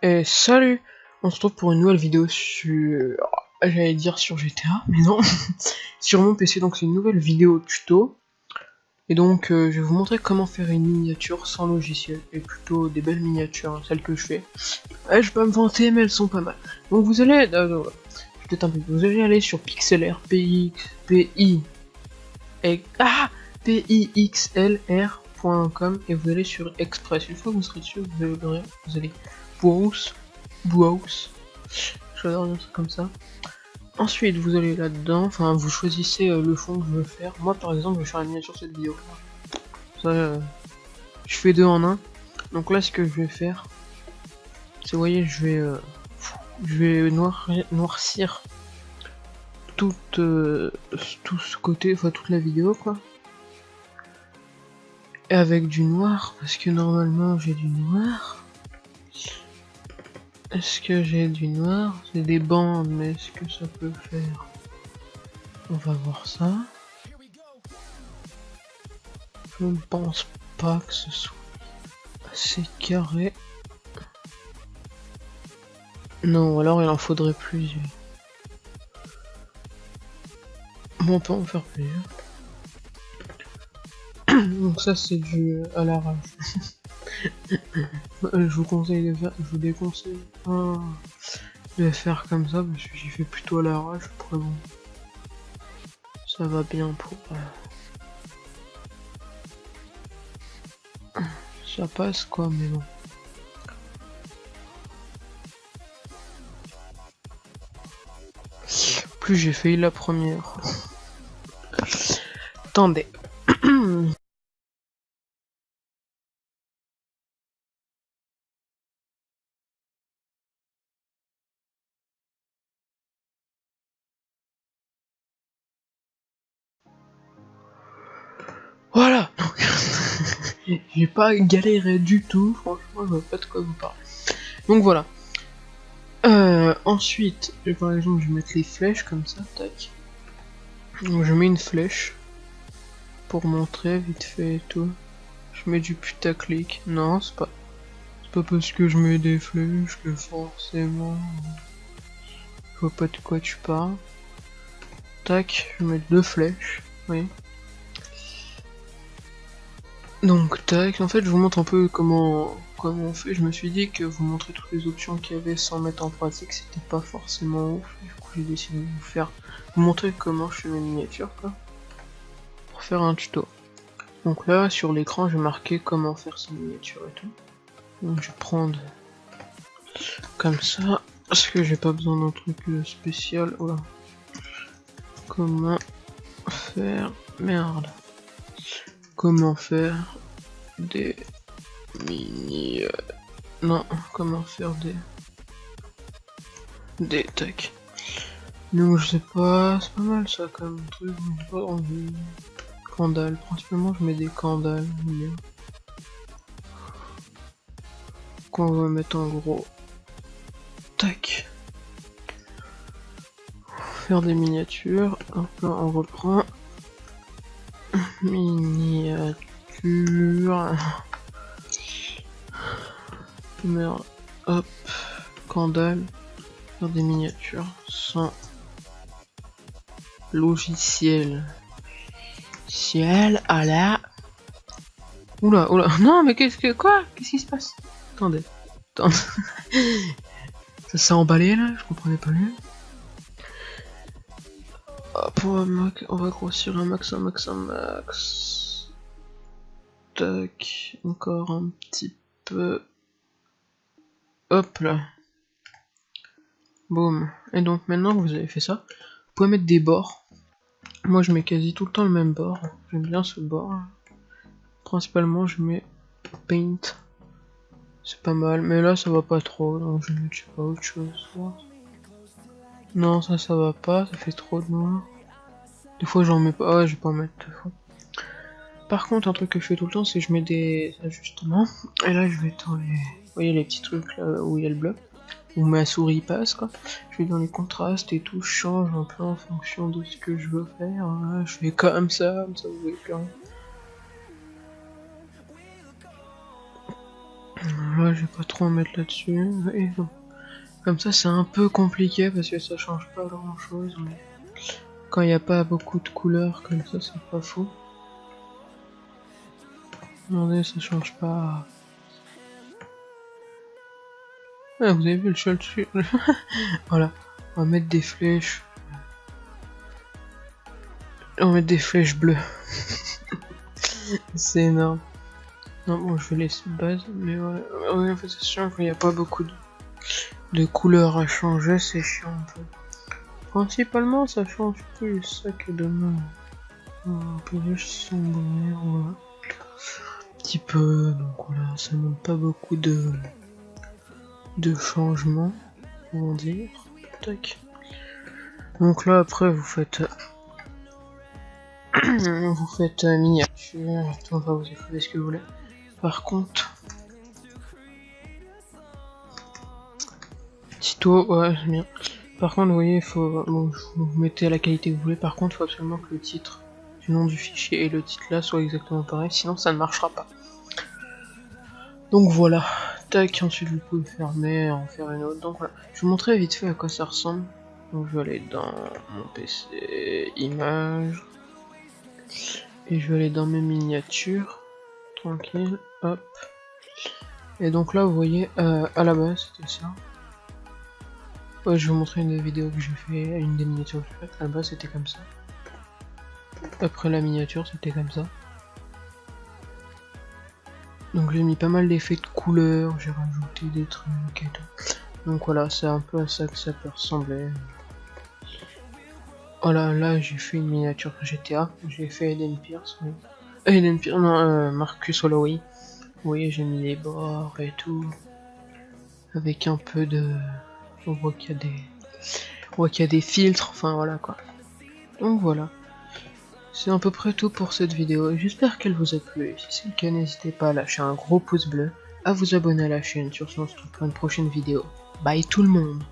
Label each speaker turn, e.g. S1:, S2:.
S1: Et salut, on se retrouve pour une nouvelle vidéo sur... J'allais dire sur GTA, mais non, sur mon PC, donc c'est une nouvelle vidéo tuto. Et donc je vais vous montrer comment faire une miniature sans logiciel, et plutôt des belles miniatures, hein, celles que je fais. Ouais, je vais pas me vanter, mais elles sont pas mal. Donc vous allez... peut-être un peu... Vous allez aller sur Pixlr, pixlr.com et vous allez sur Express. Une fois que vous serez dessus, vous allez Browse, j'adore dire ça comme ça. Ensuite, vous allez là-dedans, enfin, vous choisissez le fond que je veux faire. Moi, par exemple, je vais faire la miniature de cette vidéo. Ça, je fais 2 en 1. Donc là, ce que je vais faire, c'est, vous voyez, je vais noircir tout ce côté, enfin toute la vidéo, quoi. Et avec du noir, parce que normalement, j'ai du noir. Est-ce que j'ai du noir? C'est des bandes, mais est-ce que ça peut faire? On va voir ça. Je ne pense pas que ce soit assez carré. Non, alors il en faudrait plusieurs. Bon, on peut en faire plusieurs. Donc ça c'est dû à l'arrache. Je vous conseille de faire, je vous déconseille de faire comme ça parce que j'y fais plutôt à l'arrache. Après bon, ça va bien pour ça passe quoi, mais bon. Plus j'ai fait la première. Attendez. Voilà. J'ai pas galéré du tout, franchement, je vois pas de quoi vous parlez. Donc voilà. Ensuite, par exemple, je vais mettre les flèches comme ça, tac. Donc je mets une flèche pour montrer vite fait et tout. Je mets du putaclic. Non, c'est pas parce que je mets des flèches que forcément. Je vois pas de quoi tu parles. Tac, je mets 2 flèches, oui. Donc tac, en fait je vous montre un peu comment on fait. Je me suis dit que vous montrer toutes les options qu'il y avait sans mettre en pratique, c'était pas forcément ouf. Du coup j'ai décidé de vous montrer comment je fais mes miniatures, quoi, pour faire un tuto. Donc là sur l'écran j'ai marqué comment faire ces miniatures et tout. Donc je vais prendre comme ça, parce que j'ai pas besoin d'un truc spécial. Voilà. Comment faire... Merde. Comment faire des mini... Non, comment faire des tacs. Donc je sais pas, c'est pas mal ça comme truc, mais j'ai pas envie. Candales, principalement je mets des candales. Qu'on va mettre en gros. Tac. Faire des miniatures. Hop là, on reprend. Miniature. Merde. Hop. Candale. Faire des miniatures sans logiciel. Ciel à la... Oula, oula. Non, mais qu'est-ce qui se passe? Attendez. Ça s'est emballé là, je comprenais pas mieux. Hop, on va grossir un max. Tac, encore un petit peu. Hop là. Boum. Et donc maintenant que vous avez fait ça, vous pouvez mettre des bords. Moi je mets quasi tout le temps le même bord. J'aime bien ce bord là. Principalement je mets paint. C'est pas mal, mais là ça va pas trop, donc je vais mettre, je sais pas, autre chose. Non, ça va pas, ça fait trop de noir. Des fois j'en mets pas, ouais, je vais pas en mettre 2 fois. Par contre, un truc que je fais tout le temps, c'est que je mets des ajustements. Et là je vais dans les... Vous voyez les petits trucs là où il y a le bloc, où ma souris passe quoi. Je vais dans les contrastes et tout, je change un peu en fonction de ce que je veux faire. Voilà, je fais comme ça vous voyez plus rien. Là, je vais pas trop en mettre là-dessus. Et bon. Comme ça, c'est un peu compliqué parce que ça change pas grand chose. Mais quand il n'y a pas beaucoup de couleurs comme ça, c'est pas fou. Regardez, ça change pas. Ah, vous avez vu le chat dessus. Voilà. On va mettre des flèches. On va mettre des flèches bleues. C'est énorme. Non, bon, je vais laisser base, mais voilà. Ouais, en fait, c'est chiant qu'il n'y a pas beaucoup de couleurs à changer, c'est chiant un peu. Principalement, ça change plus ça que demain. On peut juste sombrer, voilà. Un petit peu, donc voilà, ça montre pas beaucoup de changements, on va dire. Tac. Donc là, après, vous faites miniature, tout, enfin, vous écrivez ce que vous voulez. Par contre, Tito, ouais, c'est bien. Par contre, vous voyez, il faut, bon, vous mettez à la qualité que vous voulez. Par contre, il faut absolument que le titre du nom du fichier et le titre là soient exactement pareils, sinon ça ne marchera pas. Donc voilà, tac, ensuite vous pouvez fermer, en faire une autre. Donc voilà, je vais vous montrer vite fait à quoi ça ressemble. Donc je vais aller dans mon PC, images, et je vais aller dans mes miniatures, tranquille, hop. Et donc là, vous voyez, à la base, c'était ça. Ouais, je vais vous montrer une des vidéos que j'ai fait, une des miniatures que j'ai faites. À la base, c'était comme ça. Après la miniature, c'était comme ça. Donc j'ai mis pas mal d'effets de couleurs, j'ai rajouté des trucs et tout. Donc voilà, c'est un peu à ça que ça peut ressembler. Voilà, là j'ai fait une miniature GTA, j'ai fait Eden Pierce, oui. Eden Pierce, non, Marcus Holloway. Vous voyez, j'ai mis les bords et tout. Avec un peu de... On voit qu'il y a des filtres, enfin voilà quoi. Donc voilà. C'est à peu près tout pour cette vidéo, j'espère qu'elle vous a plu, et si c'est le cas, n'hésitez pas à lâcher un gros pouce bleu, à vous abonner à la chaîne, sur ce on se retrouve pour une prochaine vidéo. Bye tout le monde!